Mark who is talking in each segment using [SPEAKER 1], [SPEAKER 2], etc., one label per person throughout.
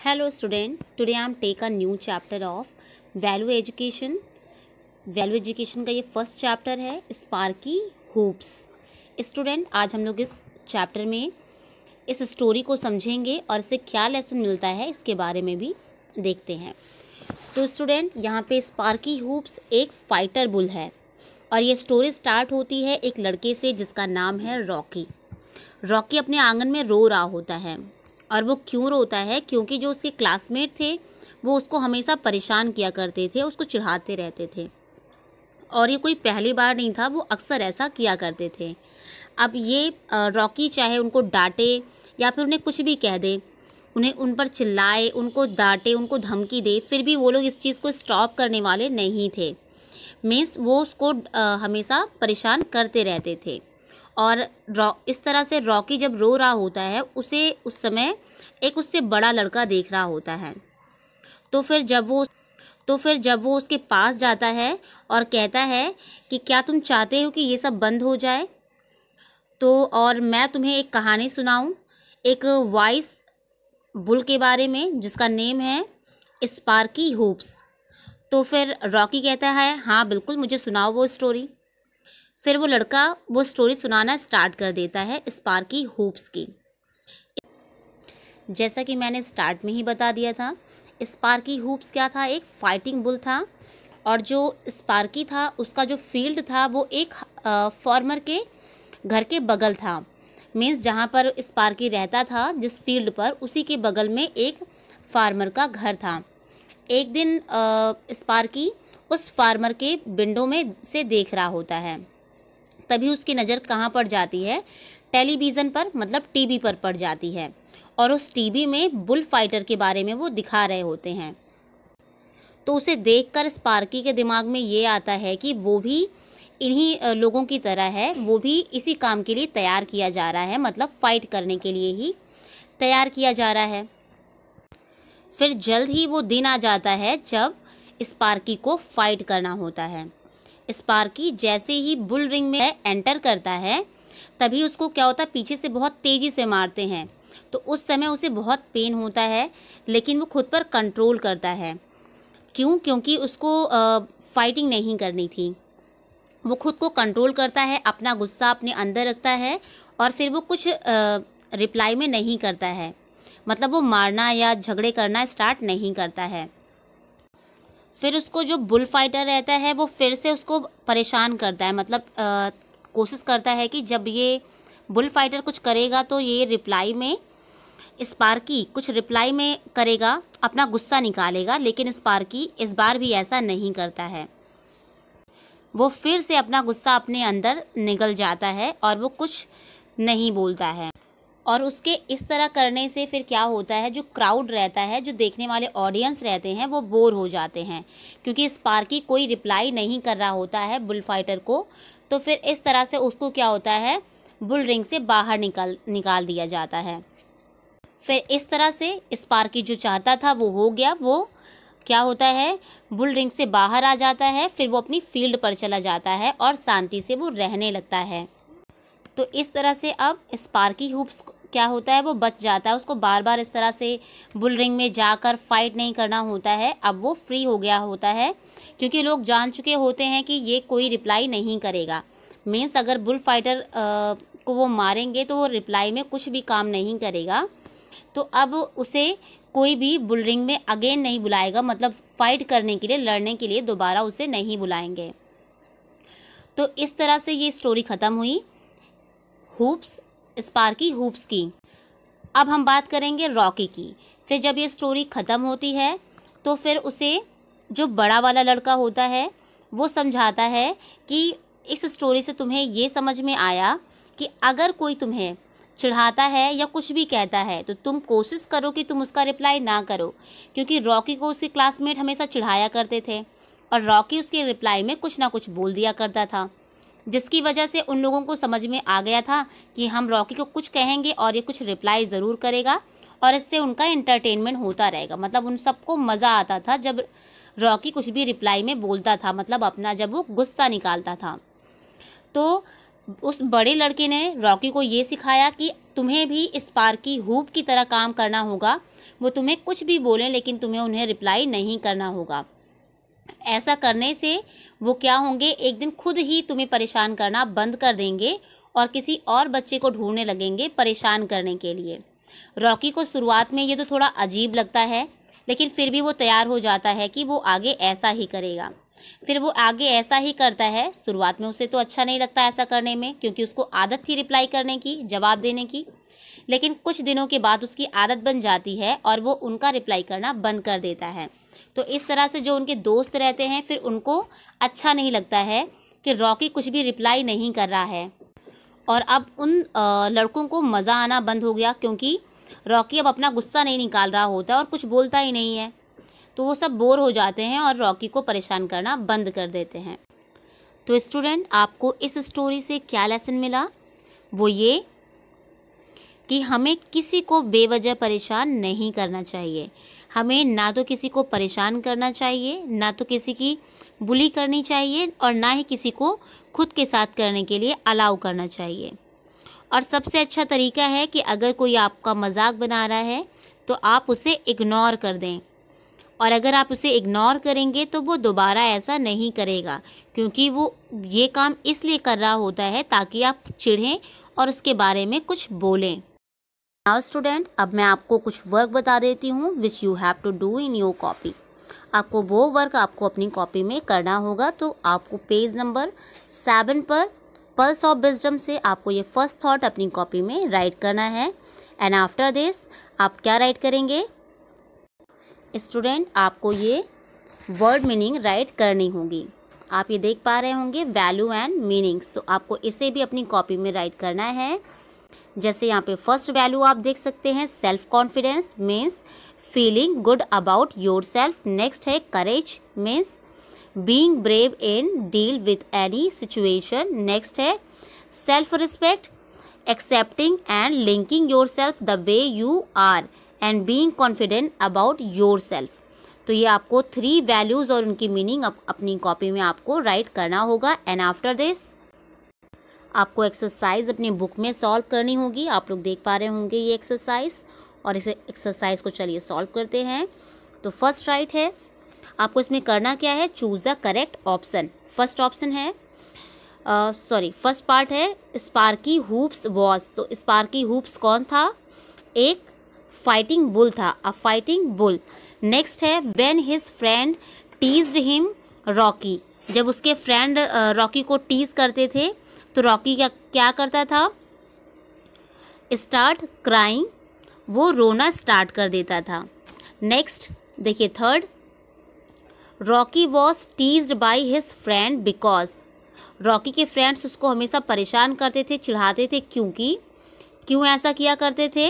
[SPEAKER 1] Hello student, today I am take a new chapter of Value Education. Value education का ये first chapter है Sparky hoops. Student, आज हम लोग इस चैप्टर में इस स्टोरी को समझेंगे और इससे क्या लेसन मिलता है इसके बारे में भी देखते हैं। तो स्टूडेंट, यहाँ पे स्पार्की हूप्स एक फाइटर बुल है और ये स्टोरी स्टार्ट होती है एक लड़के से जिसका नाम है रॉकी। रॉकी अपने आंगन में रो रहा होता है और वो क्यों रोता है? क्योंकि जो उसके क्लासमेट थे वो उसको हमेशा परेशान किया करते थे, उसको चिढ़ाते रहते थे और ये कोई पहली बार नहीं था, वो अक्सर ऐसा किया करते थे। अब ये रॉकी चाहे उनको डांटे या फिर उन्हें कुछ भी कह दे, उन्हें उन पर चिल्लाए, उनको डांटे, उनको धमकी दे, फिर भी वो लोग इस चीज़ को स्टॉप करने वाले नहीं थे। मीन्स वो उसको हमेशा परेशान करते रहते थे। और इस तरह से रॉकी जब रो रहा होता है उसे उस समय एक उससे बड़ा लड़का देख रहा होता है। तो फिर जब वो उसके पास जाता है और कहता है कि क्या तुम चाहते हो कि ये सब बंद हो जाए, तो और मैं तुम्हें एक कहानी सुनाऊं एक वाइस बुल के बारे में जिसका नेम है स्पार्की हूप्स। तो फिर रॉकी कहता है हाँ बिल्कुल, मुझे सुनाओ वो स्टोरी। फिर वो लड़का वो स्टोरी सुनाना स्टार्ट कर देता है स्पार्की हूप्स की। जैसा कि मैंने स्टार्ट में ही बता दिया था, स्पार्की हूप्स क्या था? एक फाइटिंग बुल था और जो स्पार्की था उसका जो फील्ड था वो एक फार्मर के घर के बगल था। मीन्स जहाँ पर स्पार्की रहता था जिस फील्ड पर, उसी के बगल में एक फार्मर का घर था। एक दिन स्पार्की उस फार्मर के विंडो में से देख रहा होता है, तभी उसकी नज़र कहाँ पड़ जाती है? टेलीविज़न पर, मतलब टीवी पर पड़ जाती है और उस टीवी में बुल फाइटर के बारे में वो दिखा रहे होते हैं। तो उसे देखकर स्पार्की के दिमाग में ये आता है कि वो भी इन्हीं लोगों की तरह है, वो भी इसी काम के लिए तैयार किया जा रहा है, मतलब फ़ाइट करने के लिए ही तैयार किया जा रहा है। फिर जल्द ही वो दिन आ जाता है जब स्पार्की को फाइट करना होता है। स्पार्की जैसे ही बुल रिंग में एंटर करता है तभी उसको क्या होता है, पीछे से बहुत तेज़ी से मारते हैं। तो उस समय उसे बहुत पेन होता है, लेकिन वो खुद पर कंट्रोल करता है। क्यों? क्योंकि उसको फाइटिंग नहीं करनी थी। वो खुद को कंट्रोल करता है, अपना गुस्सा अपने अंदर रखता है और फिर वो कुछ रिप्लाई में नहीं करता है, मतलब वो मारना या झगड़े करना स्टार्ट नहीं करता है। फिर उसको जो बुल फाइटर रहता है वो फिर से उसको परेशान करता है, मतलब कोशिश करता है कि जब ये बुल फाइटर कुछ करेगा तो ये रिप्लाई में स्पार्की कुछ रिप्लाई में करेगा, अपना गुस्सा निकालेगा। लेकिन स्पार्की इस बार भी ऐसा नहीं करता है, वो फिर से अपना गुस्सा अपने अंदर निगल जाता है और वो कुछ नहीं बोलता है। और उसके इस तरह करने से फिर क्या होता है, जो क्राउड रहता है, जो देखने वाले ऑडियंस रहते हैं, वो बोर हो जाते हैं क्योंकि स्पार्की कोई रिप्लाई नहीं कर रहा होता है बुल फाइटर को। तो फिर इस तरह से उसको क्या होता है, बुल रिंग से बाहर निकाल दिया जाता है। फिर इस तरह से स्पार्की जो चाहता था वो हो गया। वो क्या होता है, बुल रिंग से बाहर आ जाता है, फिर वो अपनी फील्ड पर चला जाता है और शांति से वो रहने लगता है। तो इस तरह से अब स्पार्की हूप्स क्या होता है, वो बच जाता है। उसको बार बार इस तरह से बुल रिंग में जाकर फाइट नहीं करना होता है। अब वो फ्री हो गया होता है क्योंकि लोग जान चुके होते हैं कि ये कोई रिप्लाई नहीं करेगा। मीन्स अगर बुल फाइटर को वो मारेंगे तो वो रिप्लाई में कुछ भी काम नहीं करेगा। तो अब उसे कोई भी बुल रिंग में अगेन नहीं बुलाएगा, मतलब फ़ाइट करने के लिए, लड़ने के लिए दोबारा उसे नहीं बुलाएंगे। तो इस तरह से ये स्टोरी ख़त्म हुई हूप्स, स्पार्की हूप्स की। अब हम बात करेंगे रॉकी की। फिर जब ये स्टोरी ख़त्म होती है तो फिर उसे जो बड़ा वाला लड़का होता है वो समझाता है कि इस स्टोरी से तुम्हें ये समझ में आया कि अगर कोई तुम्हें चिढ़ाता है या कुछ भी कहता है तो तुम कोशिश करो कि तुम उसका रिप्लाई ना करो, क्योंकि रॉकी को उसके क्लासमेट हमेशा चिढ़ाया करते थे और रॉकी उसके रिप्लाई में कुछ ना कुछ बोल दिया करता था, जिसकी वजह से उन लोगों को समझ में आ गया था कि हम रॉकी को कुछ कहेंगे और ये कुछ रिप्लाई ज़रूर करेगा और इससे उनका एंटरटेनमेंट होता रहेगा। मतलब उन सबको मज़ा आता था जब रॉकी कुछ भी रिप्लाई में बोलता था, मतलब अपना जब वो गुस्सा निकालता था। तो उस बड़े लड़के ने रॉकी को ये सिखाया कि तुम्हें भी स्पार्की हूप की तरह काम करना होगा, वो तुम्हें कुछ भी बोलें लेकिन तुम्हें उन्हें रिप्लाई नहीं करना होगा। ऐसा करने से वो क्या होंगे, एक दिन खुद ही तुम्हें परेशान करना बंद कर देंगे और किसी और बच्चे को ढूंढने लगेंगे परेशान करने के लिए। रॉकी को शुरुआत में ये तो थोड़ा अजीब लगता है, लेकिन फिर भी वो तैयार हो जाता है कि वो आगे ऐसा ही करेगा। फिर वो आगे ऐसा ही करता है। शुरुआत में उसे तो अच्छा नहीं लगता ऐसा करने में, क्योंकि उसको आदत थी रिप्लाई करने की, जवाब देने की। लेकिन कुछ दिनों के बाद उसकी आदत बन जाती है और वो उनका रिप्लाई करना बंद कर देता है। तो इस तरह से जो उनके दोस्त रहते हैं, फिर उनको अच्छा नहीं लगता है कि रॉकी कुछ भी रिप्लाई नहीं कर रहा है। और अब उन लड़कों को मज़ा आना बंद हो गया, क्योंकि रॉकी अब अपना गुस्सा नहीं निकाल रहा होता और कुछ बोलता ही नहीं है। तो वो सब बोर हो जाते हैं और रॉकी को परेशान करना बंद कर देते हैं। तो स्टूडेंट, आपको इस स्टोरी से क्या लेसन मिला? वो ये कि हमें किसी को बेवजह परेशान नहीं करना चाहिए। हमें ना तो किसी को परेशान करना चाहिए, ना तो किसी की बुली करनी चाहिए, और ना ही किसी को खुद के साथ करने के लिए अलाउ करना चाहिए। और सबसे अच्छा तरीका है कि अगर कोई आपका मजाक बना रहा है तो आप उसे इग्नोर कर दें। और अगर आप उसे इग्नोर करेंगे तो वो दोबारा ऐसा नहीं करेगा, क्योंकि वो ये काम इसलिए कर रहा होता है ताकि आप चिढ़ें और उसके बारे में कुछ बोलें। नाउ स्टूडेंट, अब मैं आपको कुछ वर्क बता देती हूँ which you have to do in your copy. आपको वो वर्क आपको अपनी कॉपी में करना होगा। तो आपको पेज नंबर 7 पर पल्स ऑफ विजडम से आपको ये फर्स्ट थॉट अपनी कॉपी में राइट करना है। एंड आफ्टर दिस आप क्या राइट करेंगे? स्टूडेंट, आपको ये वर्ड मीनिंग राइट करनी होगी। आप ये देख पा रहे होंगे वैल्यू एंड मीनिंग्स, तो आपको इसे भी अपनी कॉपी में राइट करना है। जैसे यहाँ पे फर्स्ट वैल्यू आप देख सकते हैं, self confidence means feeling good about your self. Next है courage means being brave in deal with any situation. Next है self respect, accepting and linking your self the way you are and being confident about your self. तो ये आपको 3 values और उनकी meaning अपनी copy में आपको राइट करना होगा। एंड आफ्टर दिस आपको एक्सरसाइज अपनी बुक में सॉल्व करनी होगी। आप लोग देख पा रहे होंगे ये एक्सरसाइज, और इस एक्सरसाइज को चलिए सॉल्व करते हैं। तो फर्स्ट राइट है, आपको इसमें करना क्या है? Choose the correct option. First option है फर्स्ट पार्ट है स्पार्की हुप्स वॉज। तो स्पार्की हुप्स कौन था? एक फाइटिंग बुल था, अ फाइटिंग बुल। नेक्स्ट है when his friend teased him Rocky. जब उसके फ्रेंड रॉकी को टीज करते थे तो रॉकी क्या करता था? स्टार्ट क्राइंग, वो रोना स्टार्ट कर देता था। नेक्स्ट देखिए third, Rocky was teased by his friend because. Rocky के फ्रेंड्स उसको हमेशा परेशान करते थे, चिढ़ाते थे, क्योंकि क्यों ऐसा किया करते थे?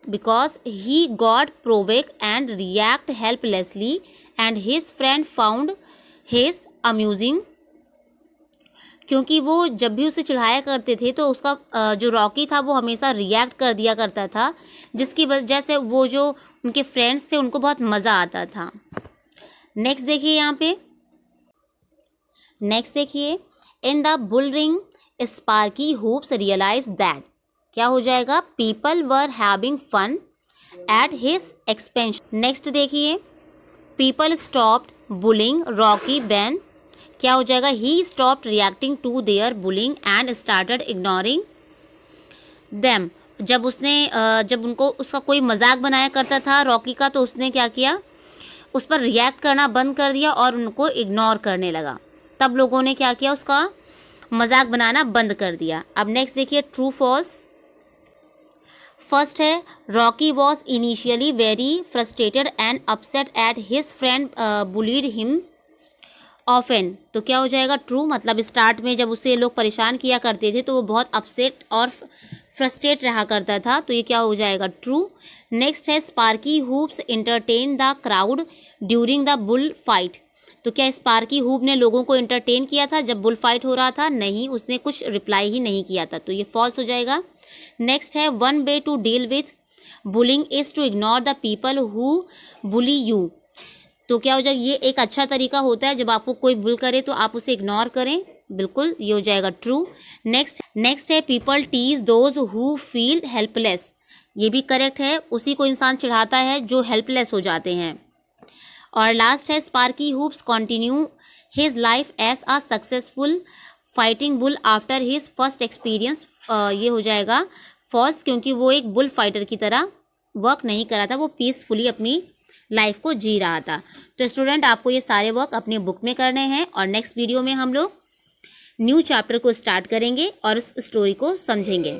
[SPEAKER 1] Because he got provoke and react helplessly and his friend found his amusing. क्योंकि वो जब भी उसे चिढ़ाया करते थे तो उसका जो रॉकी था वो हमेशा रिएक्ट कर दिया करता था, जिसकी वजह से वो जो उनके फ्रेंड्स थे उनको बहुत मज़ा आता था। नेक्स्ट देखिए यहाँ पे, नेक्स्ट देखिए in the bull ring Sparky hopes realise that. क्या हो जाएगा? People were having fun at his expense. Next देखिए people stopped bullying Rocky when. क्या हो जाएगा? He stopped reacting to their bullying and started ignoring them. जब उनको उसका कोई मजाक बनाया करता था रॉकी का, तो उसने क्या किया? उस पर रिएक्ट करना बंद कर दिया और उनको इग्नोर करने लगा। तब लोगों ने क्या किया? उसका मजाक बनाना बंद कर दिया। अब नेक्स्ट देखिए ट्रू फॉल्स। फर्स्ट है Rocky was initially very frustrated and upset at his friend bullied him often. तो क्या हो जाएगा? ट्रू, मतलब स्टार्ट में जब उसे लोग परेशान किया करते थे तो वो बहुत अपसेट और फ्रस्ट्रेट रहा करता था, तो ये क्या हो जाएगा? ट्रू। नेक्स्ट है Sparky hoops entertain the crowd during the bull fight. तो क्या स्पार्की हुप ने लोगों को इंटरटेन किया था जब बुल फाइट हो रहा था? नहीं, उसने कुछ रिप्लाई ही नहीं किया था, तो ये फॉल्स हो जाएगा। नेक्स्ट है one way to deal with bullying is to ignore the people who bully you. तो क्या हो जाएगा? ये एक अच्छा तरीका होता है, जब आपको कोई बुल करे तो आप उसे इग्नोर करें। बिल्कुल, ये हो जाएगा ट्रू। नेक्स्ट है people tease those who feel helpless. ये भी करेक्ट है। उसी को इंसान चिढ़ाता है जो हेल्पलेस हो जाते हैं। और लास्ट है Sparky Hoops continue his life as a successful fighting bull after his first experience. ये हो जाएगा फॉल्स, क्योंकि वो एक बुल फाइटर की तरह वर्क नहीं कर रहा था, वो पीसफुली अपनी लाइफ को जी रहा था। तो स्टूडेंट, आपको ये सारे वर्क अपने बुक में करने हैं और नेक्स्ट वीडियो में हम लोग न्यू चैप्टर को स्टार्ट करेंगे और उस स्टोरी को समझेंगे।